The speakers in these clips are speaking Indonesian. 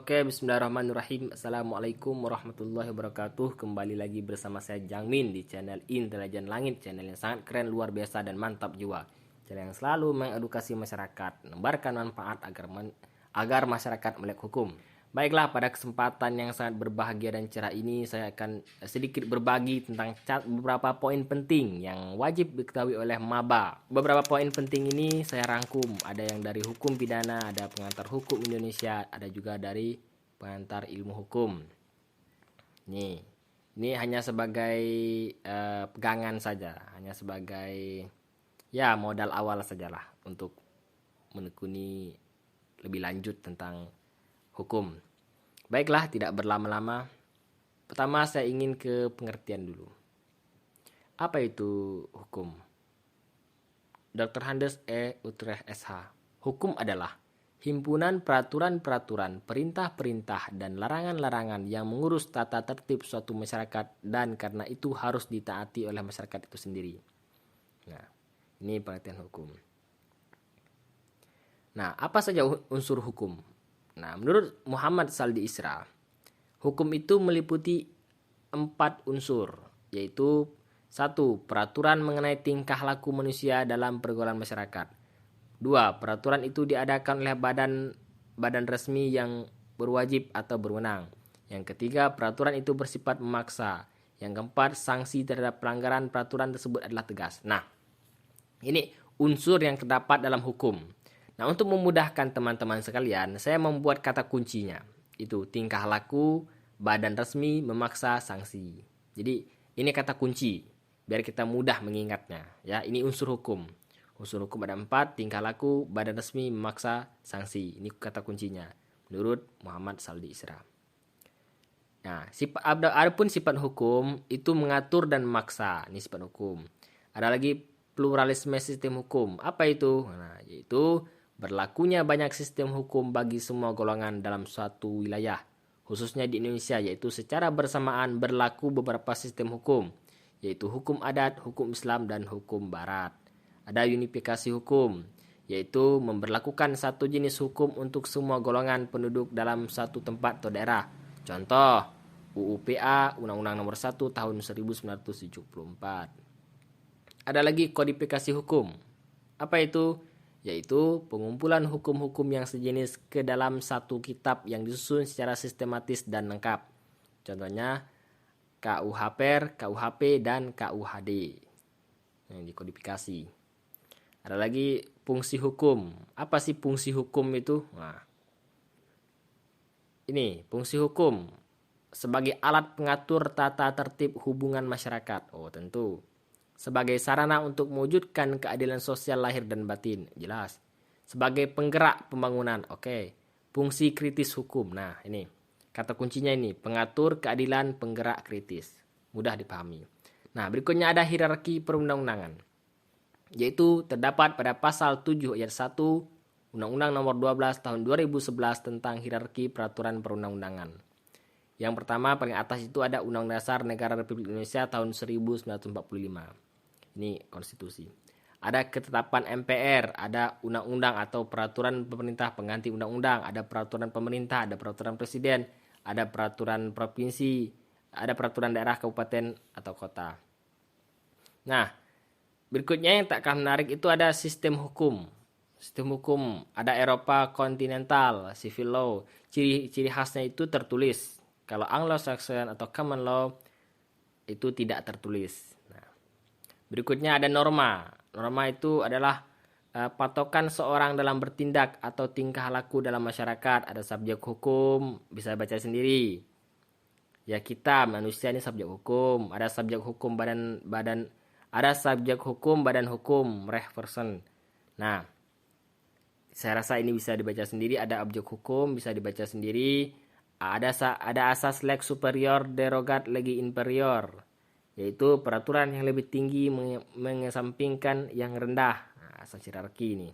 Oke, bismillahirrahmanirrahim. Assalamualaikum warahmatullahi wabarakatuh. Kembali lagi bersama saya Jangmin di channel Intelijen Langit, channel yang sangat keren, luar biasa, dan mantap jiwa. Channel yang selalu mengedukasi masyarakat, menebarkan manfaat agar masyarakat melek hukum. Baiklah, pada kesempatan yang sangat berbahagia dan cerah ini saya akan sedikit berbagi tentang beberapa poin penting yang wajib diketahui oleh maba. Beberapa poin penting ini saya rangkum, ada yang dari hukum pidana, ada pengantar hukum Indonesia, ada juga dari pengantar ilmu hukum. Ini hanya sebagai pegangan saja, hanya sebagai modal awal sajalah untuk menekuni lebih lanjut tentang hukum. Baiklah, tidak berlama-lama. Pertama saya ingin ke pengertian dulu. Apa itu hukum? Dr. Handes E. Utrecht SH. Hukum adalah himpunan peraturan-peraturan, perintah-perintah, dan larangan-larangan yang mengurus tata tertib suatu masyarakat dan karena itu harus ditaati oleh masyarakat itu sendiri. Nah, ini pengertian hukum. Nah, apa saja unsur hukum? Nah, menurut Muhammad Saldi Isra, hukum itu meliputi 4 unsur, yaitu 1. Peraturan mengenai tingkah laku manusia dalam pergaulan masyarakat. 2. Peraturan itu diadakan oleh badan resmi yang berwajib atau berwenang. Yang ketiga, peraturan itu bersifat memaksa. Yang keempat, sanksi terhadap pelanggaran peraturan tersebut adalah tegas. Nah, ini unsur yang terdapat dalam hukum. Nah, untuk memudahkan teman-teman sekalian, saya membuat kata kuncinya. Itu tingkah laku, badan resmi, memaksa, sanksi. Jadi, ini kata kunci, biar kita mudah mengingatnya. Ya, ini unsur hukum. Unsur hukum ada 4, tingkah laku, badan resmi, memaksa, sanksi. Ini kata kuncinya, menurut Muhammad Saldi Isra. Nah, adapun sifat hukum itu mengatur dan memaksa. Ini sifat hukum. Ada lagi pluralisme sistem hukum. Apa itu? Nah, yaitu berlakunya banyak sistem hukum bagi semua golongan dalam suatu wilayah, khususnya di Indonesia, yaitu secara bersamaan berlaku beberapa sistem hukum, yaitu hukum adat, hukum Islam, dan hukum Barat. Ada unifikasi hukum, yaitu memberlakukan satu jenis hukum untuk semua golongan penduduk dalam satu tempat atau daerah. Contoh, UU PA, Undang-Undang Nomor 1 Tahun 1974. Ada lagi kodifikasi hukum. Apa itu? Yaitu pengumpulan hukum-hukum yang sejenis ke dalam satu kitab yang disusun secara sistematis dan lengkap. Contohnya KUHP, KUHP, dan KUHD yang dikodifikasi. Ada lagi fungsi hukum. Apa sih fungsi hukum itu? Nah, ini fungsi hukum sebagai alat pengatur tata tertib hubungan masyarakat. Oh, tentu. Sebagai sarana untuk mewujudkan keadilan sosial lahir dan batin, jelas. Sebagai penggerak pembangunan, oke. Fungsi kritis hukum, nah ini kata kuncinya ini, pengatur keadilan, penggerak kritis, mudah dipahami. Nah, berikutnya ada hierarki perundang-undangan, yaitu terdapat pada pasal 7 ayat 1 Undang-Undang Nomor 12 Tahun 2011 tentang hierarki peraturan perundang-undangan. Yang pertama paling atas itu ada Undang-Undang Dasar Negara Republik Indonesia tahun 1945. Ini konstitusi. Ada ketetapan MPR, ada undang-undang atau peraturan pemerintah pengganti undang-undang, ada peraturan pemerintah, ada peraturan presiden, ada peraturan provinsi, ada peraturan daerah, kabupaten atau kota. Nah, berikutnya yang tak kalah menarik itu ada sistem hukum. Sistem hukum ada Eropa kontinental, civil law. Ciri khasnya itu tertulis. Kalau Anglo-Saxon atau common law itu tidak tertulis. Berikutnya ada norma. Norma itu adalah patokan seorang dalam bertindak atau tingkah laku dalam masyarakat. Ada subjek hukum, bisa baca sendiri. Ya, kita manusia ini subjek hukum. Ada subjek hukum badan hukum, reh person. Nah, saya rasa ini bisa dibaca sendiri. Ada objek hukum, bisa dibaca sendiri. Ada asas lex superior derogat legi inferior, yaitu peraturan yang lebih tinggi mengesampingkan yang rendah. Nah, asas hierarki ini.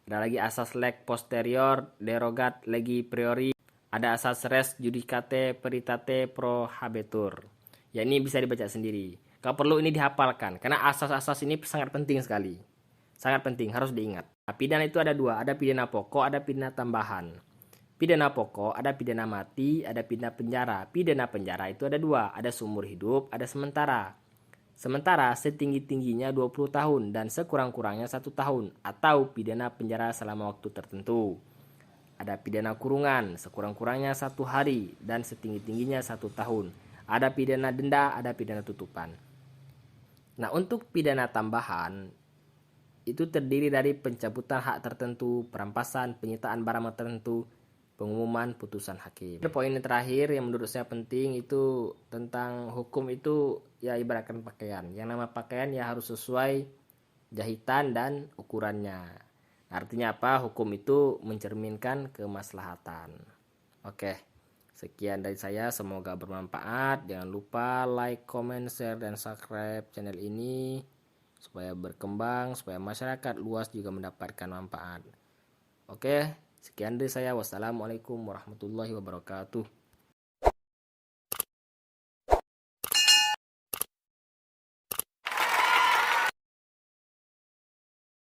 Ada lagi asas lex posterior derogat legi priori. Ada asas res judicate peritate pro habetur. Ya, ini bisa dibaca sendiri. Kalau perlu ini dihafalkan, karena asas-asas ini sangat penting sekali. Sangat penting, harus diingat. Nah, pidana itu ada 2, ada pidana pokok, ada pidana tambahan. Pidana pokok, ada pidana mati, ada pidana penjara. Pidana penjara itu ada dua, ada seumur hidup, ada sementara. Sementara setinggi-tingginya 20 tahun dan sekurang-kurangnya 1 tahun atau pidana penjara selama waktu tertentu. Ada pidana kurungan, sekurang-kurangnya 1 hari dan setinggi-tingginya 1 tahun. Ada pidana denda, ada pidana tutupan. Nah, untuk pidana tambahan itu terdiri dari pencabutan hak tertentu, perampasan, penyitaan barang tertentu, pengumuman putusan hakim. Poin yang terakhir yang menurut saya penting itu tentang hukum itu ya ibaratkan pakaian. Yang nama pakaian ya harus sesuai jahitan dan ukurannya. Artinya apa? Hukum itu mencerminkan kemaslahatan. Oke, sekian dari saya. Semoga bermanfaat. Jangan lupa like, comment, share, dan subscribe channel ini supaya berkembang, supaya masyarakat luas juga mendapatkan manfaat. Oke. Sekian dari saya. Wassalamualaikum warahmatullahi wabarakatuh.